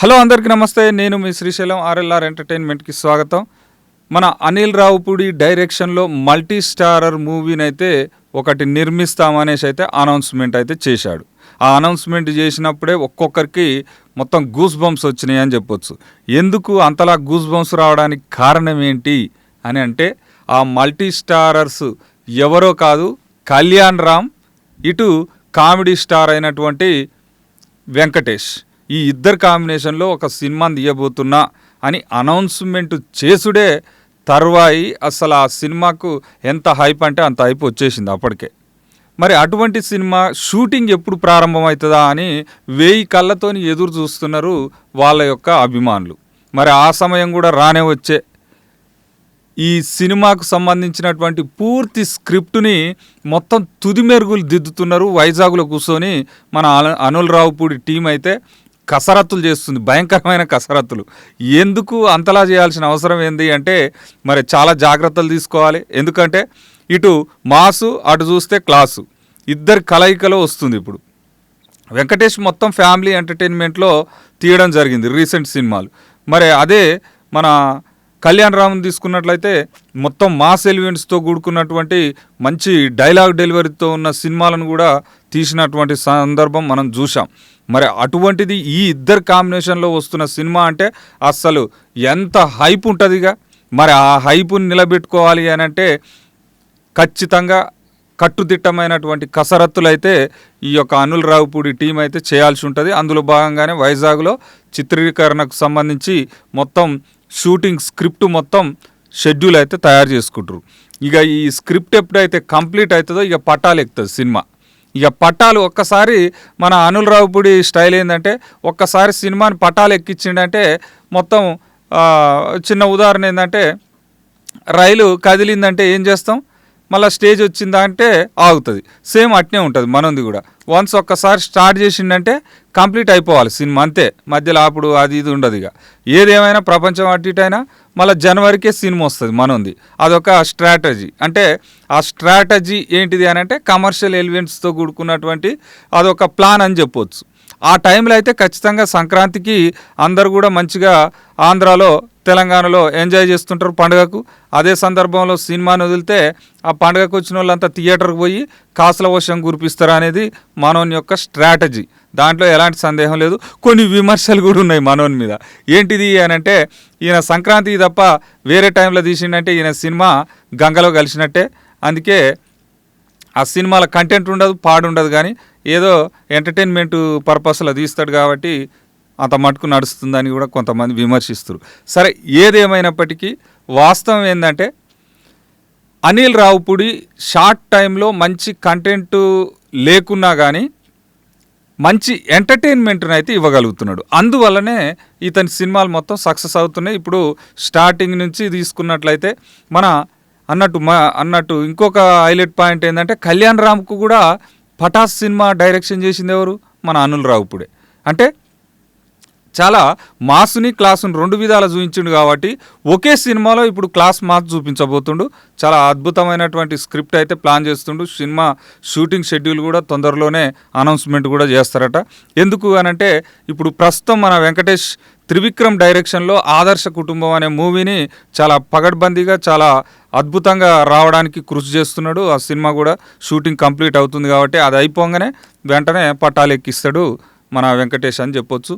Hello అందరికీ నమస్తే. నేను మీ శ్రీశైలం ఆర్ఎల్ఆర్ ఎంటర్టైన్మెంట్కి స్వాగతం. మన అనిల్ రావుపూడి డైరెక్షన్లో మల్టీ స్టారర్ మూవీని అయితే ఒకటి నిర్మిస్తామనేసి అయితే అనౌన్స్మెంట్ అయితే చేశాడు. ఆ అనౌన్స్మెంట్ చేసినప్పుడే ఒక్కొక్కరికి మొత్తం గూస్ బంప్స్ వచ్చినాయి అని చెప్పొచ్చు. ఎందుకు అంతలా గూస్ బంప్స్ రావడానికి కారణం ఏంటి అని అంటే, ఆ మల్టీ స్టారర్స్ ఎవరో కాదు, కళ్యాణ్ రామ్, ఇటు కామెడీ స్టార్ అయినటువంటి వెంకటేష్. ఈ ఇద్దరు కాంబినేషన్లో ఒక సినిమాని తీయబోతున్నా అని అనౌన్స్మెంట్ చేసుడే తర్వాయి అసలు ఆ సినిమాకు ఎంత హైప్ అంటే అంత హైప్ వచ్చేసింది అప్పటికే. మరి అటువంటి సినిమా షూటింగ్ ఎప్పుడు ప్రారంభమవుతుందా అని 1000 కళ్ళతోని ఎదురు చూస్తున్నారు వాళ్ళ యొక్క అభిమానులు. మరి ఆ సమయం కూడా రానే వచ్చే ఈ సినిమాకు సంబంధించినటువంటి పూర్తి స్క్రిప్టుని మొత్తం తుది మెరుగులు దిద్దుతున్నారు. వైజాగ్లో కూర్చొని మన అనిల్ రావుపూడి టీం అయితే కసరత్తులు చేస్తుంది, భయంకరమైన కసరత్తులు. ఎందుకు అంతలా చేయాల్సిన అవసరం ఏంది అంటే, మరి చాలా జాగ్రత్తలు తీసుకోవాలి. ఎందుకంటే ఇటు మాసు, అటు చూస్తే క్లాసు, ఇద్దరు కలయికలో వస్తుంది. ఇప్పుడు వెంకటేష్ మొత్తం ఫ్యామిలీ ఎంటర్టైన్మెంట్లో తీయడం జరిగింది రీసెంట్ సినిమాలు. మరి అదే మన కళ్యాణ్ రామ్ని తీసుకున్నట్లయితే మొత్తం మాస్ ఎలిమెంట్స్తో కూడుకున్నటువంటి మంచి డైలాగ్ డెలివరీతో ఉన్న సినిమాలను కూడా తీసినటువంటి సందర్భం మనం చూసాం. మరి అటువంటిది ఈ ఇద్దరు కాంబినేషన్లో వస్తున్న సినిమా అంటే అస్సలు ఎంత హైప్ ఉంటుందిగా. మరి ఆ హైపుని నిలబెట్టుకోవాలి అని అంటే ఖచ్చితంగా కట్టుదిట్టమైనటువంటి కసరత్తులు అయితే ఈ యొక్క అనిల్ రావుపూడి టీం అయితే చేయాల్సి ఉంటుంది. అందులో భాగంగానే వైజాగ్లో చిత్రీకరణకు సంబంధించి మొత్తం షూటింగ్ స్క్రిప్ట్ మొత్తం షెడ్యూల్ అయితే తయారు చేసుకుంటారు. ఇక ఈ స్క్రిప్ట్ ఎప్పుడైతే కంప్లీట్ అవుతుందో ఇక పట్టాలు ఎక్కుతుంది సినిమా. ఇక పట్టాలు ఒక్కసారి మన అనిల్ రావుపూడి స్టైల్ ఏంటంటే, ఒక్కసారి సినిమాని పట్టాలు ఎక్కించిండంటే మొత్తం చిన్న ఉదాహరణ ఏంటంటే, రైలు కదిలిందంటే ఏం చేస్తాం, మళ్ళీ స్టేజ్ వచ్చిందా అంటే ఆగుతుంది. సేమ్ అట్నే ఉంటుంది మనది కూడా. వన్స్ ఒక్కసారి స్టార్ట్ చేసిండంటే కంప్లీట్ అయిపోవాలి సినిమా, అంతే. మధ్యలో అప్పుడు అది ఇది ఉండదు. ఇక ఏదేమైనా ప్రపంచం అటు ఇటు అయినా మళ్ళీ జనవరికే సినిమా వస్తుంది మనది. అదొక స్ట్రాటజీ. అంటే ఆ స్ట్రాటజీ ఏంటిది అని అంటే కమర్షియల్ ఎలిమెంట్స్తో కూడుకున్నటువంటి అదొక ప్లాన్ అని చెప్పొచ్చు. ఆ టైంలో అయితే ఖచ్చితంగా సంక్రాంతికి అందరు కూడా మంచిగా ఆంధ్రాలో తెలంగాణలో ఎంజాయ్ చేస్తుంటారు పండుగకు. అదే సందర్భంలో సినిమాని వదిలితే ఆ పండుగకు వచ్చిన వాళ్ళంతా థియేటర్కి పోయి కాసుల వర్షం కురిపిస్తారు అనేది మనోని యొక్క స్ట్రాటజీ. దాంట్లో ఎలాంటి సందేహం లేదు. కొన్ని విమర్శలు కూడా ఉన్నాయి మనోని మీద. ఏంటిది అని అంటే, ఈయన సంక్రాంతికి తప్ప వేరే టైంలో తీసిండంటే ఈయన సినిమా గంగలో కలిసినట్టే. అందుకే ఆ సినిమాల కంటెంట్ ఉండదు, పాడు ఉండదు, కానీ ఏదో ఎంటర్టైన్మెంట్ పర్పస్లో తీస్తాడు కాబట్టి అంత మటుకు నడుస్తుందని కూడా కొంతమంది విమర్శిస్తారు. సరే, ఏదేమైనప్పటికీ వాస్తవం ఏంటంటే, అనిల్ రావుపూడి షార్ట్ టైంలో మంచి కంటెంట్ లేకున్నా కానీ మంచి ఎంటర్టైన్మెంట్ని అయితే ఇవ్వగలుగుతున్నాడు. అందువల్లనే ఇతని సినిమాలు మొత్తం సక్సెస్ అవుతున్నాయి. ఇప్పుడు స్టార్టింగ్ నుంచి తీసుకున్నట్లయితే మన అన్నట్టు ఇంకొక హైలైట్ పాయింట్ ఏంటంటే, కళ్యాణ్ రామ్కు కూడా పటాస్ సినిమా డైరెక్షన్ చేసింది ఎవరు, మన అనిల్ రావుపూడే. అంటే చాలా మాస్ని క్లాసుని రెండు విధాలు చూపించిండు కాబట్టి ఒకే సినిమాలో ఇప్పుడు క్లాస్ మాస్ చూపించబోతుండు. చాలా అద్భుతమైనటువంటి స్క్రిప్ట్ అయితే ప్లాన్ చేస్తుండు. సినిమా షూటింగ్ షెడ్యూల్ కూడా తొందరలోనే అనౌన్స్మెంట్ కూడా చేస్తారట. ఎందుకు అనంటే, ఇప్పుడు ప్రస్తుతం మన వెంకటేష్ త్రివిక్రమ్ డైరెక్షన్లో ఆదర్శ కుటుంబం అనే మూవీని చాలా పగడ్బందీగా చాలా అద్భుతంగా రావడానికి కృషి చేస్తున్నాడు. ఆ సినిమా కూడా షూటింగ్ కంప్లీట్ అవుతుంది కాబట్టి అది అయిపోగానే వెంటనే పట్టాలు ఎక్కిస్తాడు మన వెంకటేష్ అని చెప్పొచ్చు.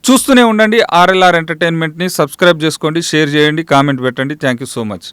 చూస్తూనే ఉండండి ఆర్ఎల్ఆర్ ఎంటర్టైన్మెంట్ని. సబ్స్క్రైబ్ చేసుకోండి, షేర్ చేయండి, కామెంట్ పెట్టండి. Thank you so much.